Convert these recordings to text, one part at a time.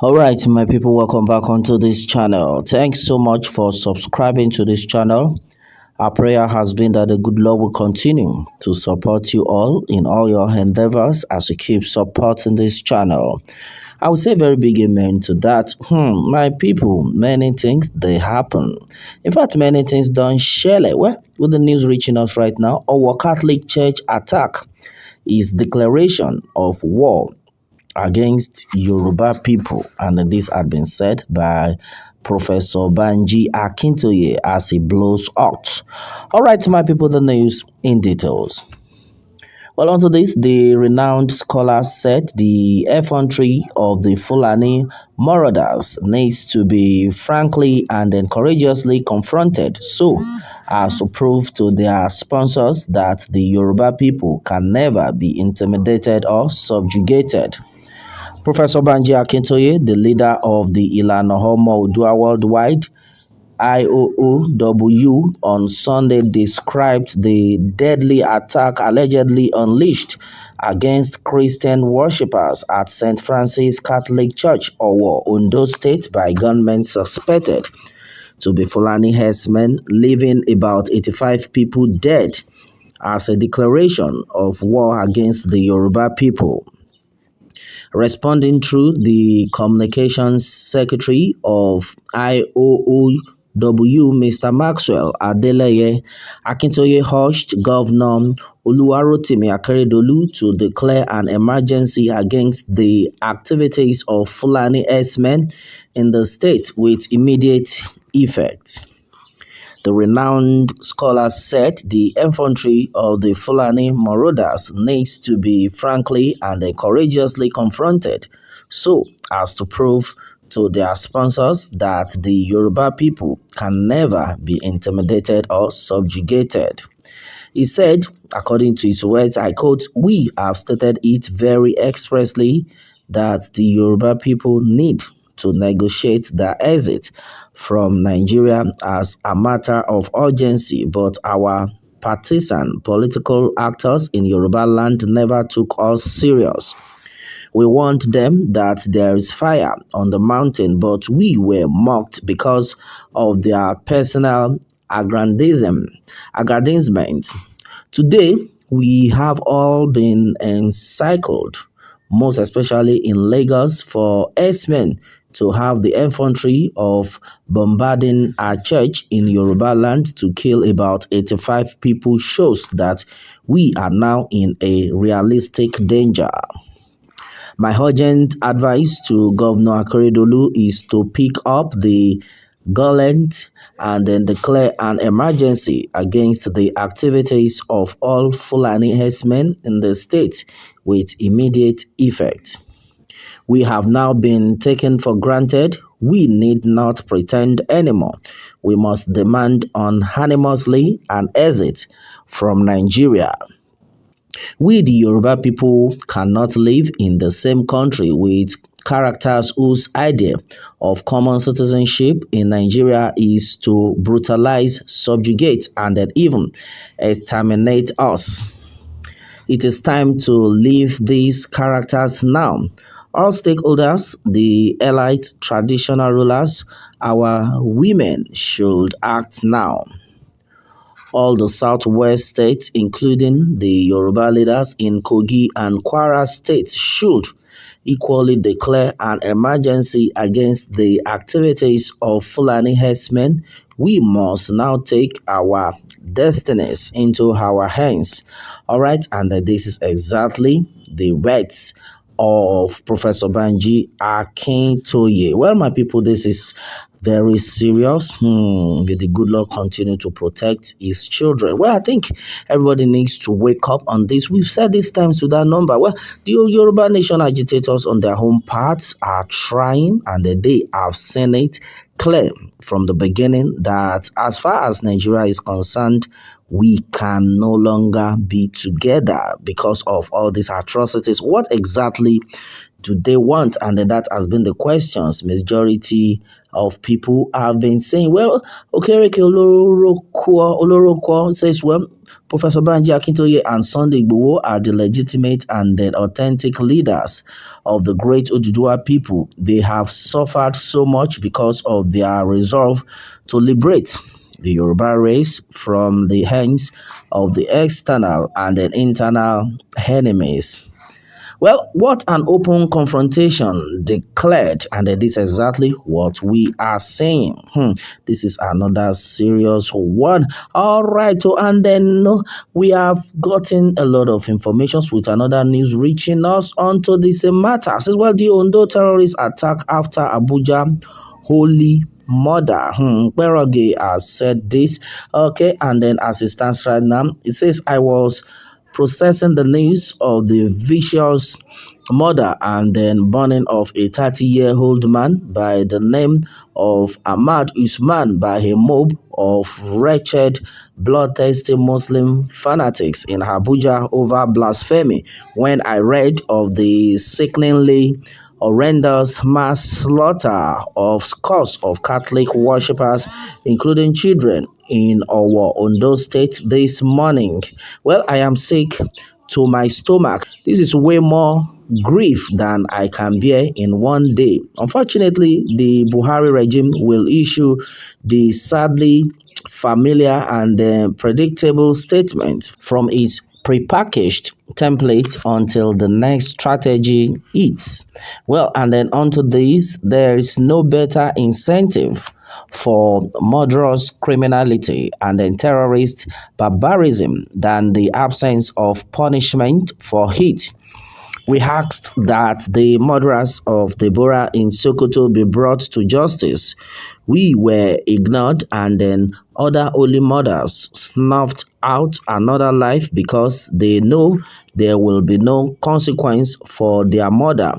All right, my people, welcome back onto this channel. Thanks so much for subscribing to this channel. Our prayer has been that the good Lord will continue to support you all in all your endeavors as you keep supporting this channel. I would say very big amen to that. My people, many things they happen. In fact, many things don't share. Well, with the news reaching us right now, our Catholic Church attack is declaration of war against Yoruba people, and this had been said by Professor Banji Akintoye as he blows out. All right, my people, the news in details. Well, onto this, the renowned scholar said the effrontery of the Fulani marauders needs to be frankly and then courageously confronted so as to prove to their sponsors that the Yoruba people can never be intimidated or subjugated. Professor Banji Akintoye, the leader of the Ilana Homo Odua Worldwide IOOW, on Sunday described the deadly attack allegedly unleashed against Christian worshippers at St. Francis Catholic Church, Owo, Ondo State, by gunmen suspected to be Fulani herdsmen, leaving about 85 people dead, as a declaration of war against the Yoruba people. Responding through the Communications Secretary of IOOW, Mr. Maxwell Adeleye, Akintoye urged Governor Oluwarotimi Akeredolu to declare an emergency against the activities of Fulani herdsmen in the state with immediate effect. The renowned scholar said the infantry of the Fulani marauders needs to be frankly and courageously confronted so as to prove to their sponsors that the Yoruba people can never be intimidated or subjugated. He said, according to his words, I quote, "We have stated it very expressly that the Yoruba people need to negotiate their exit from Nigeria as a matter of urgency, but our partisan political actors in Yoruba land never took us serious. We warned them that there is fire on the mountain, but we were mocked because of their personal aggrandizement. Today, we have all been encircled, most especially in Lagos, for herdsmen to have the infantry of bombarding our church in Yoruba land to kill about 85 people shows that we are now in a realistic danger. My urgent advice to Governor Akeredolu is to pick up the gauntlet and then declare an emergency against the activities of all Fulani herdsmen in the state with immediate effect. We have now been taken for granted. We need not pretend anymore. We must demand unanimously an exit from Nigeria. We, the Yoruba people, cannot live in the same country with characters whose idea of common citizenship in Nigeria is to brutalize, subjugate, and then even exterminate us. It is time to leave these characters now. All stakeholders, the elite, traditional rulers, our women should act now. All the southwest states, including the Yoruba leaders in Kogi and Kwara states, should equally declare an emergency against the activities of Fulani herdsmen. We must now take our destinies into our hands. All right, and this is exactly the words of Professor Banji Akintoye. Well, my people, this is very serious. May the good Lord continue to protect his children. Well, I think everybody needs to wake up on this. We've said this times with that number. Well, the Yoruba nation agitators on their home parts are trying, and they have seen it clear from the beginning that as far as Nigeria is concerned, we can no longer be together because of all these atrocities. What exactly do they want? And that has been the questions majority of people have been saying. Well, Okereke Olorokwo says, well, Professor Banji Akintoye and Sunday Igboho are the legitimate and then authentic leaders of the great Oduduwa people. They have suffered so much because of their resolve to liberate the Yoruba race from the hands of the external and then internal enemies. Well, what an open confrontation declared, and this is exactly what we are saying. This is another serious one. All right, so and then we have gotten a lot of information with another news reaching us onto this matter. Says, well, the Ondo terrorist attack after Abuja Holy Mother. Peroge has said this. Okay, and then as it stands right now, it says, I was processing the news of the vicious murder and then burning of a 30-year-old man by the name of Ahmad Usman by a mob of wretched, bloodthirsty Muslim fanatics in Abuja over blasphemy when I read of the sickeningly horrendous mass slaughter of scores of Catholic worshippers, including children, in our Ondo State this morning. Well, I am sick to my stomach. This is way more grief than I can bear in one day. Unfortunately, the Buhari regime will issue the sadly familiar and predictable statement from its prepackaged template until the next strategy hits. Well, and then onto this, there is no better incentive for murderous criminality and then terrorist barbarism than the absence of punishment for it. We asked that the murderers of Deborah in Sokoto be brought to justice. We were ignored, and then other holy mothers snuffed out another life because they know there will be no consequence for their murder.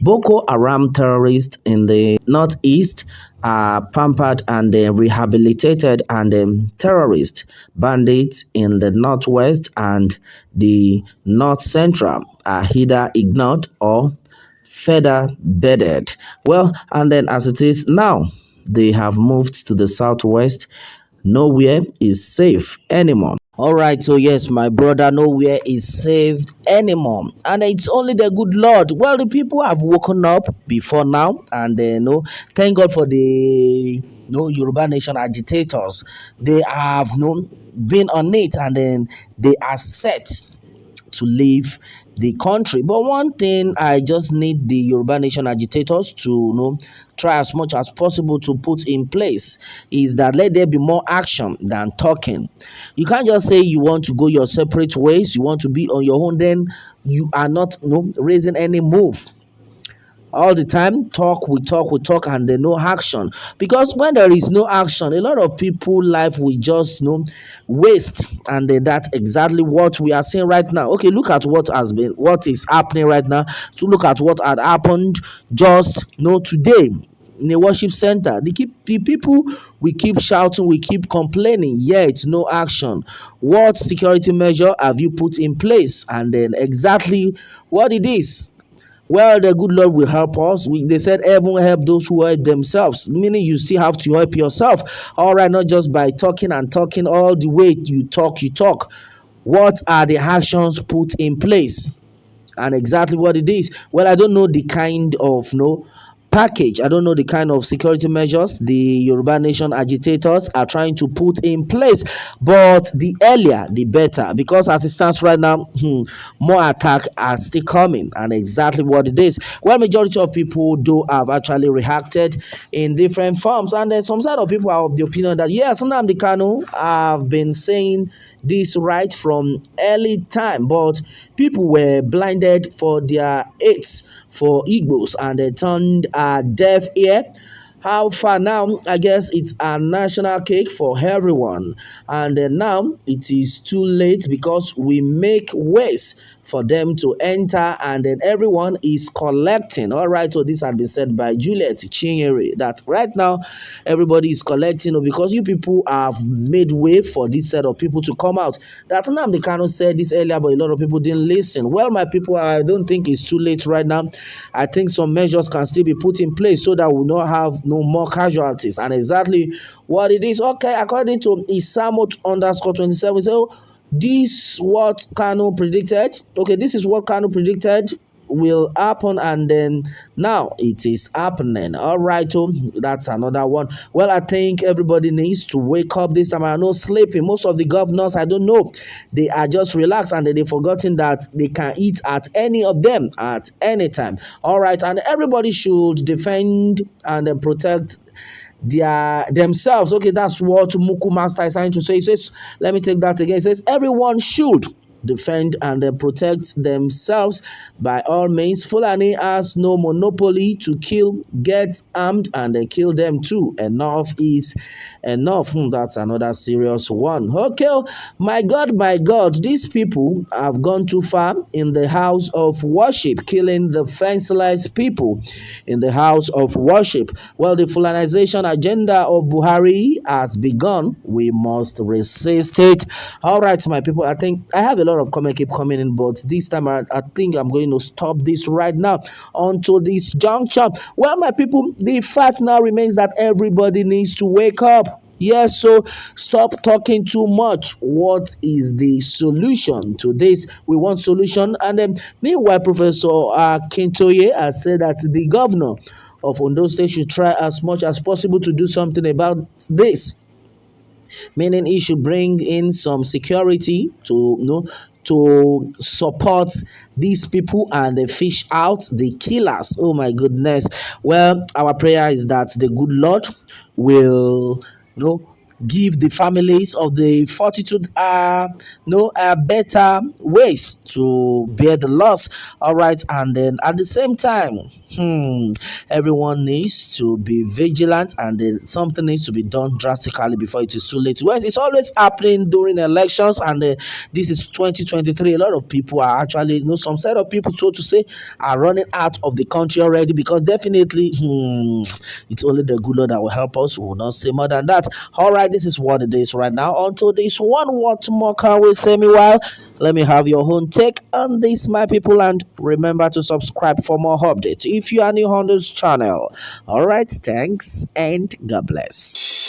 Boko Haram terrorists in the northeast are pampered and rehabilitated, and terrorist bandits in the northwest and the north central are either ignored or feather bedded. Well, and then as it is now, they have moved to the southwest. Nowhere is safe anymore. All right, so yes, my brother, nowhere is saved anymore, and it's only the good Lord. Well, the people have woken up before now, and thank God for the Yoruba Nation agitators. They have been on it, and then they are set to leave the country. But one thing I just need the Yoruba Nation agitators to try as much as possible to put in place is that let there be more action than talking. You can't just say you want to go your separate ways, you want to be on your own, then you are not raising any move. All the time we talk and there no action, because when there is no action, a lot of people life will just waste, and then that's exactly what we are seeing right now. Okay, look at what is happening right now. To look at what had happened just today in a worship center. The people, we keep shouting, we keep complaining, yet no action. What security measure have you put in place? And then exactly what it is. Well, the good Lord will help us. They said heaven help those who help themselves, meaning you still have to help yourself. All right, not just by talking and talking all the way you talk. What are the actions put in place? And exactly what it is. Well, I don't know the kind of package. I don't know the kind of security measures the Yoruba Nation agitators are trying to put in place, but the earlier the better, because as it stands right now, more attacks are still coming, and exactly what it is. Well, majority of people do have actually reacted in different forms, and then some side of people are of the opinion that yes, Nnamdi Kanu have been saying this right from early time, but people were blinded for their hates for Igbos, and they turned a deaf ear. How far now? I guess it's a national cake for everyone. And then now it is too late because we make ways for them to enter, and then everyone is collecting. All right, so this had been said by Juliet Chinyere that right now everybody is collecting because you people have made way for this set of people to come out. That Nnamdi Kanu said this earlier, but a lot of people didn't listen. Well, my people, I don't think it's too late right now. I think some measures can still be put in place so that we not have no more casualties. And exactly what it is. Okay, according to Isamo_27, so This what Kano predicted. Okay, this is what Kano predicted will happen, and then now it is happening. All right, that's another one. Well, I think everybody needs to wake up this time. I know sleeping. Most of the governors, I don't know, they are just relaxed and they've forgotten that they can eat at any of them at any time. All right, and everybody should defend and protect themselves. Okay, that's what Muku Master is trying to say. He says, let me take that again. He says, everyone should defend and protect themselves by all means. Fulani has no monopoly to kill, get armed, and kill them too. Enough is enough. That's another serious one. Okay, my God, these people have gone too far in the house of worship, killing the fenceless people in the house of worship. Well, the Fulanization agenda of Buhari has begun. We must resist it. All right, my people, I think I have a lot of comment keep coming in, but this time I think I'm going to stop this right now onto this juncture. Well, my people, the fact now remains that everybody needs to wake up. Yes, so stop talking too much. What is the solution to this? We want solution. And then meanwhile, Professor Akintoye has said that the governor of Ondo State should try as much as possible to do something about this, meaning he should bring in some security to to support these people and they fish out the killers. Oh my goodness. Well, our prayer is that the good Lord will give the families of the fortitude better ways to bear the loss. All right, and then at the same time, everyone needs to be vigilant, and then something needs to be done drastically before it is too late. Well, it's always happening during elections, and this is 2023. A lot of people are actually, some set of people, so to say, are running out of the country already, because definitely, it's only the good Lord that will help us. We will not say more than that. All right, this is what it is right now. Until this one, what more can we say? Meanwhile, let me have your own take on this, my people, and remember to subscribe for more updates if you are new on this channel. All right, thanks and God bless.